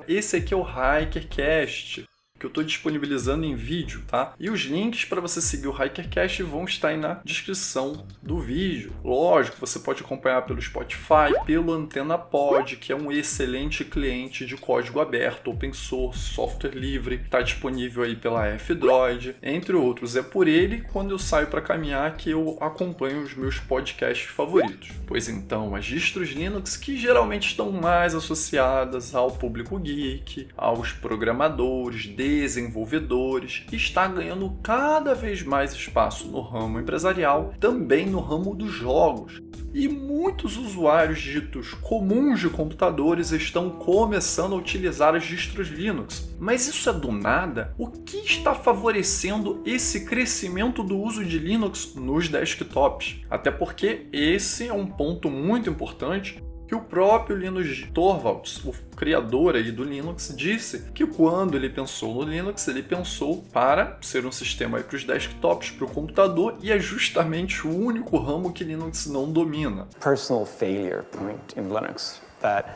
Esse aqui é o HackerCast, que eu estou disponibilizando em vídeo, tá? E os links para você seguir o HackerCast vão estar aí na descrição do vídeo. Lógico, você pode acompanhar pelo Spotify, pelo Antena Pod, que é um excelente cliente de código aberto, open source, software livre, está disponível aí pela F-Droid, entre outros. É por ele, quando eu saio para caminhar, que eu acompanho os meus podcasts favoritos. Pois então, as distros Linux, que geralmente estão mais associadas ao público geek, aos programadores, desenvolvedores, está ganhando cada vez mais espaço no ramo empresarial, também no ramo dos jogos. E muitos usuários ditos comuns de computadores estão começando a utilizar as distros Linux. Mas isso é do nada? O que está favorecendo esse crescimento do uso de Linux nos desktops? Até porque esse é um ponto muito importante que o próprio Linus Torvalds, o criador aí do Linux, disse que quando ele pensou no Linux, ele pensou para ser um sistema para os desktops, para o computador, e é justamente o único ramo que Linux não domina. Personal failure point in Linux that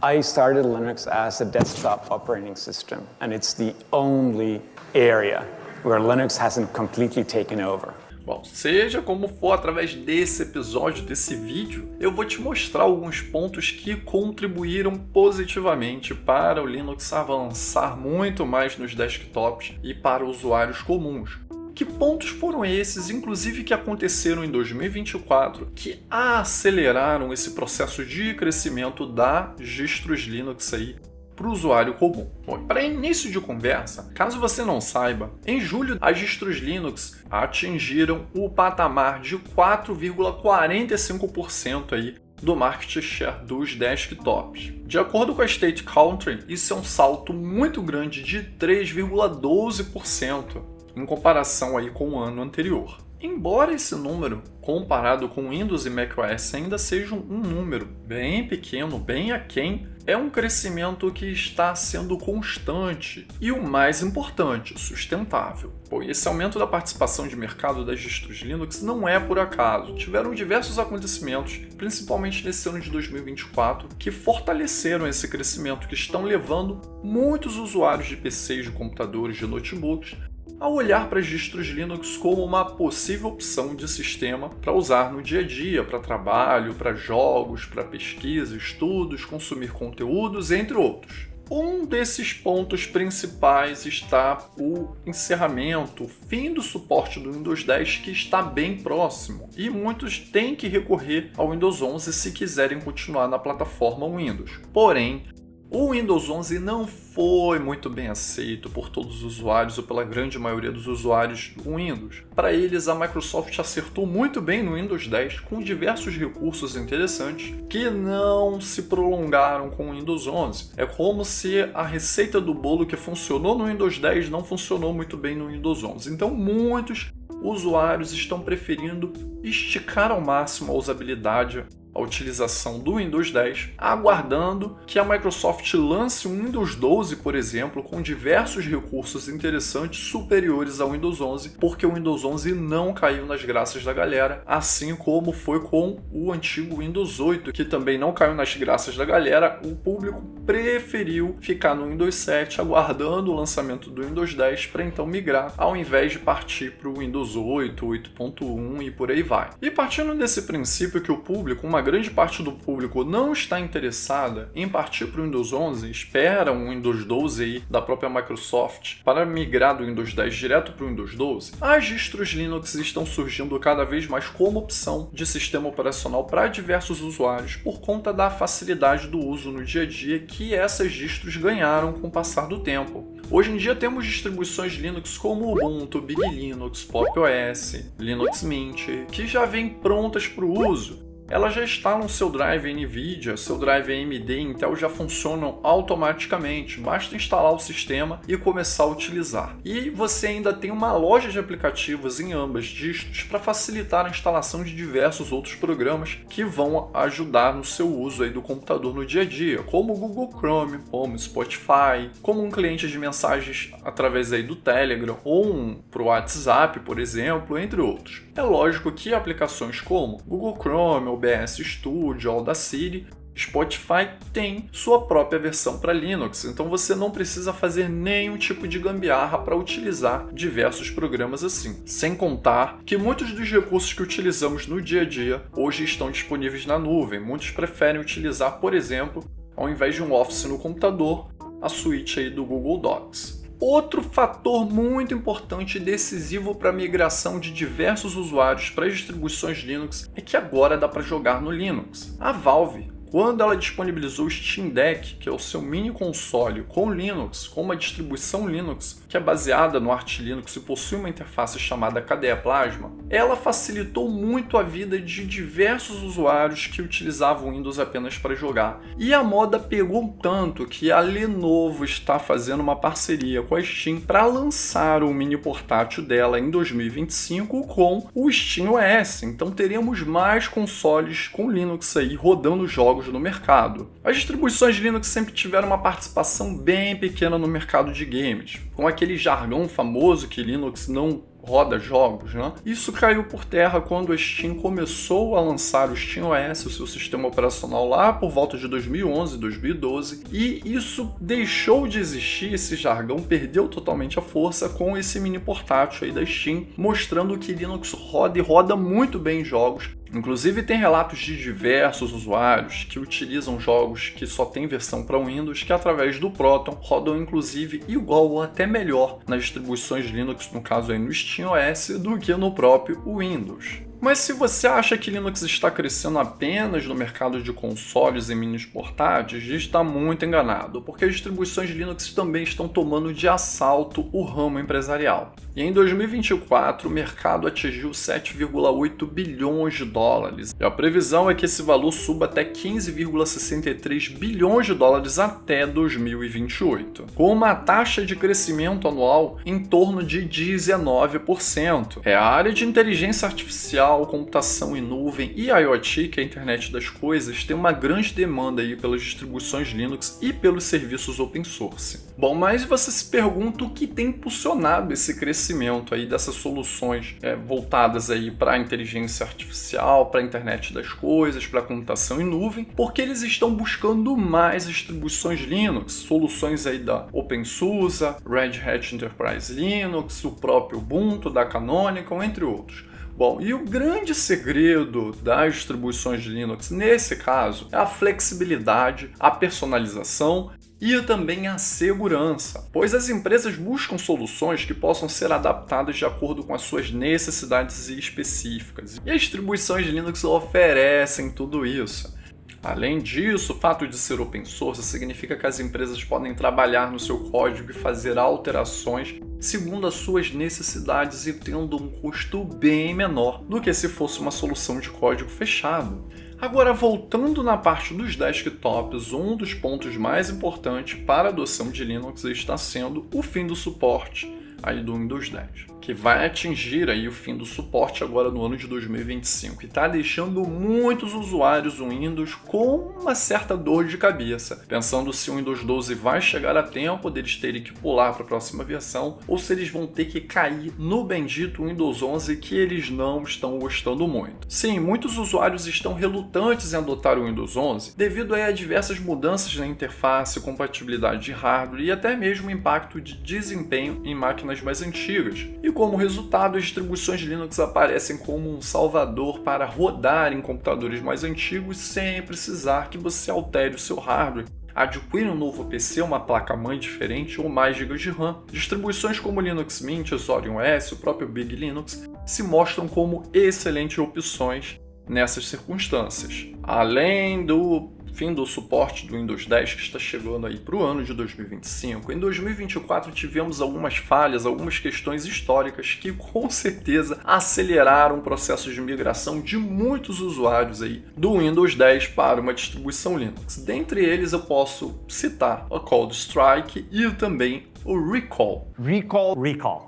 I started Linux as a desktop operating system, and it's the only area where Linux hasn't completely taken over. Bom, seja como for, através desse episódio, desse vídeo, eu vou te mostrar alguns pontos que contribuíram positivamente para o Linux avançar muito mais nos desktops e para usuários comuns. Que pontos foram esses, inclusive, que aconteceram em 2024, que aceleraram esse processo de crescimento da distros Linux aí para o usuário comum? Bom, para início de conversa, caso você não saiba, em julho as distros Linux atingiram o patamar de 4,45% aí do market share dos desktops. De acordo com a State Country, isso é um salto muito grande de 3,12% em comparação aí com o ano anterior. Embora esse número, comparado com Windows e macOS, ainda seja um número bem pequeno, bem aquém, é um crescimento que está sendo constante e, o mais importante, sustentável. Bom, esse aumento da participação de mercado das distros Linux não é por acaso. Tiveram diversos acontecimentos, principalmente nesse ano de 2024, que fortaleceram esse crescimento, que estão levando muitos usuários de PCs, de computadores, de notebooks, a olhar para as distros Linux como uma possível opção de sistema para usar no dia a dia, para trabalho, para jogos, para pesquisa, estudos, consumir conteúdos, entre outros. Um desses pontos principais está o encerramento, o fim do suporte do Windows 10, que está bem próximo, e muitos têm que recorrer ao Windows 11 se quiserem continuar na plataforma Windows. Porém, o Windows 11 não foi muito bem aceito por todos os usuários ou pela grande maioria dos usuários do Windows. Para eles, a Microsoft acertou muito bem no Windows 10 com diversos recursos interessantes que não se prolongaram com o Windows 11. É como se a receita do bolo que funcionou no Windows 10 não funcionou muito bem no Windows 11. Então, muitos usuários estão preferindo esticar ao máximo a usabilidade, a utilização do Windows 10, aguardando que a Microsoft lance um Windows 12, por exemplo, com diversos recursos interessantes superiores ao Windows 11, porque o Windows 11 não caiu nas graças da galera, assim como foi com o antigo Windows 8, que também não caiu nas graças da galera. O público preferiu ficar no Windows 7, aguardando o lançamento do Windows 10 para então migrar, ao invés de partir para o Windows 8, 8.1 e por aí vai. E partindo desse princípio que o público, uma grande parte do público não está interessada em partir para o Windows 11, espera um Windows 12 aí da própria Microsoft para migrar do Windows 10 direto para o Windows 12, as distros Linux estão surgindo cada vez mais como opção de sistema operacional para diversos usuários por conta da facilidade do uso no dia a dia que essas distros ganharam com o passar do tempo. Hoje em dia temos distribuições Linux como Ubuntu, Big Linux, Pop! OS, Linux Mint, que já vêm prontas para o uso. Ela já está no seu drive NVIDIA, seu drive AMD e Intel já funcionam automaticamente, basta instalar o sistema e começar a utilizar. E você ainda tem uma loja de aplicativos em ambas distros para facilitar a instalação de diversos outros programas que vão ajudar no seu uso aí do computador no dia a dia, como o Google Chrome, como Spotify, como um cliente de mensagens através aí do Telegram ou para o WhatsApp, por exemplo, entre outros. É lógico que aplicações como Google Chrome, OBS Studio, Audacity Spotify tem sua própria versão para Linux, então você não precisa fazer nenhum tipo de gambiarra para utilizar diversos programas assim. Sem contar que muitos dos recursos que utilizamos no dia a dia hoje estão disponíveis na nuvem. Muitos preferem utilizar, por exemplo, ao invés de um Office no computador, a suíte aí do Google Docs. Outro fator muito importante e decisivo para a migração de diversos usuários para as distribuições Linux é que agora dá para jogar no Linux. A Valve, quando ela disponibilizou o Steam Deck, que é o seu mini console com Linux, com uma distribuição Linux, que é baseada no Arch Linux e possui uma interface chamada KDE Plasma, ela facilitou muito a vida de diversos usuários que utilizavam Windows apenas para jogar. E a moda pegou tanto que a Lenovo está fazendo uma parceria com a Steam para lançar o mini portátil dela em 2025 com o SteamOS. Então teremos mais consoles com Linux aí rodando jogos no mercado. As distribuições Linux sempre tiveram uma participação bem pequena no mercado de games, com aquele jargão famoso que Linux não roda jogos, né? Isso caiu por terra quando a Steam começou a lançar o SteamOS, o seu sistema operacional, lá por volta de 2011, 2012, e isso deixou de existir, esse jargão perdeu totalmente a força com esse mini portátil aí da Steam, mostrando que Linux roda e roda muito bem jogos. Inclusive tem relatos de diversos usuários que utilizam jogos que só tem versão para Windows, que através do Proton rodam inclusive igual ou até melhor nas distribuições Linux, no caso aí no SteamOS, do que no próprio Windows. Mas se você acha que Linux está crescendo apenas no mercado de consoles e minis portáteis, está muito enganado, porque as distribuições Linux também estão tomando de assalto o ramo empresarial. E em 2024, o mercado atingiu 7,8 bilhões de dólares. E a previsão é que esse valor suba até 15,63 bilhões de dólares até 2028, com uma taxa de crescimento anual em torno de 19%. A área de inteligência artificial, computação em nuvem e IoT, que é a internet das coisas, tem uma grande demanda aí pelas distribuições Linux e pelos serviços open source. Bom, mas você se pergunta o que tem impulsionado esse crescimento aí dessas soluções voltadas aí para a inteligência artificial, para a internet das coisas, para a computação em nuvem, porque eles estão buscando mais distribuições Linux, soluções aí da OpenSUSE, Red Hat Enterprise Linux, o próprio Ubuntu da Canonical, entre outros. Bom, e o grande segredo das distribuições de Linux, nesse caso, é a flexibilidade, a personalização e também a segurança, pois as empresas buscam soluções que possam ser adaptadas de acordo com as suas necessidades específicas. E as distribuições de Linux oferecem tudo isso. Além disso, o fato de ser open source significa que as empresas podem trabalhar no seu código e fazer alterações segundo as suas necessidades e tendo um custo bem menor do que se fosse uma solução de código fechado. Agora, voltando na parte dos desktops, um dos pontos mais importantes para a adoção de Linux está sendo o fim do suporte aí do Windows 10, que vai atingir aí o fim do suporte agora no ano de 2025 e está deixando muitos usuários do Windows com uma certa dor de cabeça, pensando se o Windows 12 vai chegar a tempo deles terem que pular para a próxima versão ou se eles vão ter que cair no bendito Windows 11 que eles não estão gostando muito. Sim, muitos usuários estão relutantes em adotar o Windows 11 devido a diversas mudanças na interface, compatibilidade de hardware e até mesmo impacto de desempenho em máquinas mais antigas. E como resultado, as distribuições Linux aparecem como um salvador para rodar em computadores mais antigos sem precisar que você altere o seu hardware, adquira um novo PC, uma placa-mãe diferente ou mais GB de RAM. Distribuições como Linux Mint, Zorin OS, o próprio Big Linux se mostram como excelentes opções nessas circunstâncias. Além do fim do suporte do Windows 10 que está chegando aí para o ano de 2025, em 2024 tivemos algumas falhas, algumas questões históricas que com certeza aceleraram o processo de migração de muitos usuários aí do Windows 10 para uma distribuição Linux. Dentre eles eu posso citar a CrowdStrike e também o recall. Recall. Recall.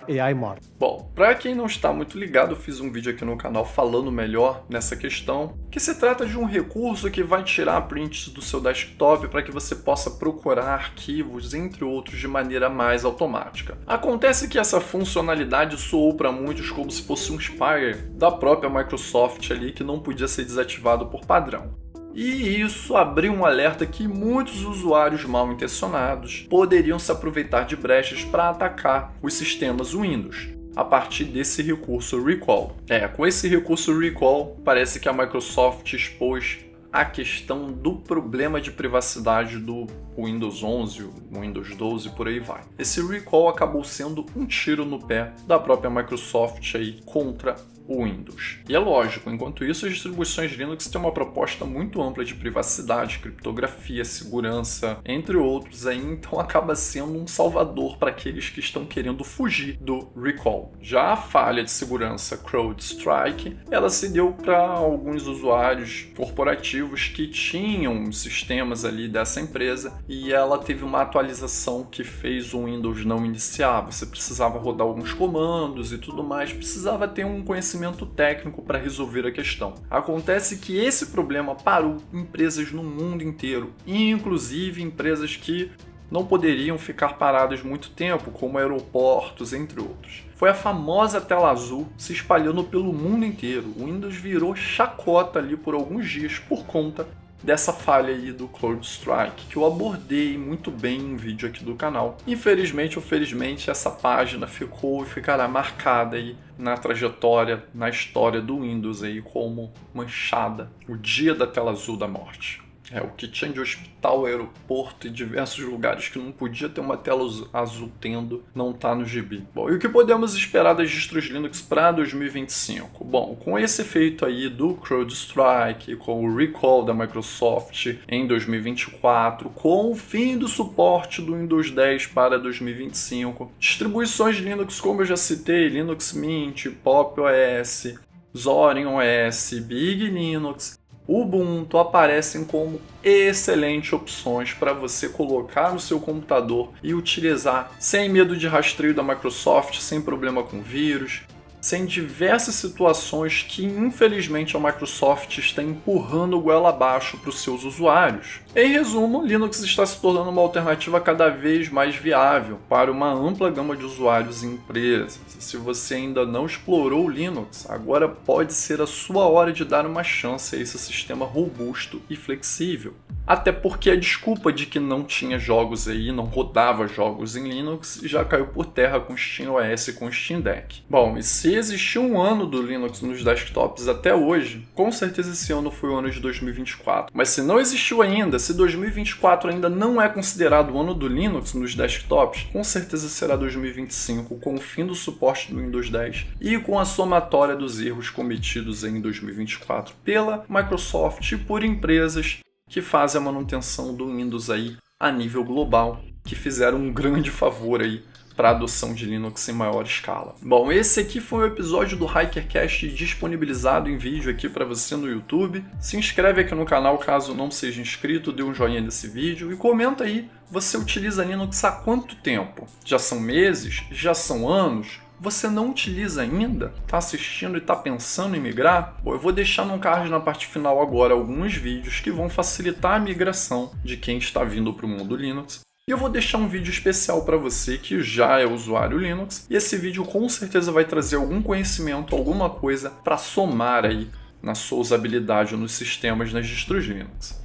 AI model. Bom, para quem não está muito ligado, eu fiz um vídeo aqui no canal falando melhor nessa questão, que se trata de um recurso que vai tirar prints do seu desktop para que você possa procurar arquivos, entre outros, de maneira mais automática. Acontece que essa funcionalidade soou para muitos como se fosse um spyware da própria Microsoft ali que não podia ser desativado por padrão. E isso abriu um alerta que muitos usuários mal intencionados poderiam se aproveitar de brechas para atacar os sistemas Windows a partir desse recurso Recall. Com esse recurso Recall, parece que a Microsoft expôs a questão do problema de privacidade do Windows 11, o Windows 12, por aí vai. Esse Recall acabou sendo um tiro no pé da própria Microsoft aí contra o Windows. E é lógico, enquanto isso, as distribuições Linux têm uma proposta muito ampla de privacidade, criptografia, segurança, entre outros, aí, então acaba sendo um salvador para aqueles que estão querendo fugir do Recall. Já a falha de segurança CrowdStrike, ela se deu para alguns usuários corporativos que tinham sistemas ali dessa empresa e ela teve uma atualização que fez o Windows não iniciar. Você precisava rodar alguns comandos e tudo mais, precisava ter um conhecimento técnico para resolver a questão. Acontece que esse problema parou empresas no mundo inteiro, inclusive empresas que não poderiam ficar paradas muito tempo, como aeroportos, entre outros. Foi a famosa tela azul se espalhando pelo mundo inteiro. O Windows virou chacota ali por alguns dias por conta dessa falha aí do CrowdStrike, que eu abordei muito bem em um vídeo aqui do canal. Infelizmente ou felizmente, essa página ficou e ficará marcada aí na trajetória, na história do Windows aí como manchada. O dia da tela azul da morte. O que tinha de hospital, aeroporto e diversos lugares que não podia ter uma tela azul tendo, não tá no gibi. Bom, e o que podemos esperar das distros Linux para 2025? Bom, com esse efeito aí do CrowdStrike, com o recall da Microsoft em 2024, com o fim do suporte do Windows 10 para 2025, distribuições Linux, como eu já citei, Linux Mint, Pop OS, Zorin OS, Big Linux, Ubuntu aparecem como excelentes opções para você colocar no seu computador e utilizar sem medo de rastreio da Microsoft, sem problema com vírus, sem diversas situações que infelizmente a Microsoft está empurrando goela abaixo para os seus usuários. Em resumo, Linux está se tornando uma alternativa cada vez mais viável para uma ampla gama de usuários e empresas. E se você ainda não explorou o Linux, agora pode ser a sua hora de dar uma chance a esse sistema robusto e flexível. Até porque a desculpa de que não tinha jogos aí, não rodava jogos em Linux, já caiu por terra com SteamOS e com Steam Deck. Bom, e se existiu um ano do Linux nos desktops até hoje, com certeza esse ano foi o ano de 2024. Mas se não existiu ainda, se 2024 ainda não é considerado o ano do Linux nos desktops, com certeza será 2025, com o fim do suporte do Windows 10 e com a somatória dos erros cometidos em 2024 pela Microsoft e por empresas que fazem a manutenção do Windows aí a nível global, que fizeram um grande favor aí para a adoção de Linux em maior escala. Bom, esse aqui foi o episódio do HackerCast disponibilizado em vídeo aqui para você no YouTube. Se inscreve aqui no canal caso não seja inscrito, dê um joinha nesse vídeo e comenta aí, você utiliza Linux há quanto tempo? Já são meses? Já são anos? Você não utiliza ainda? Está assistindo e está pensando em migrar? Bom, eu vou deixar no card na parte final agora alguns vídeos que vão facilitar a migração de quem está vindo para o mundo Linux. E eu vou deixar um vídeo especial para você que já é usuário Linux. E esse vídeo com certeza vai trazer algum conhecimento, alguma coisa para somar aí na sua usabilidade nos sistemas, nas distros Linux.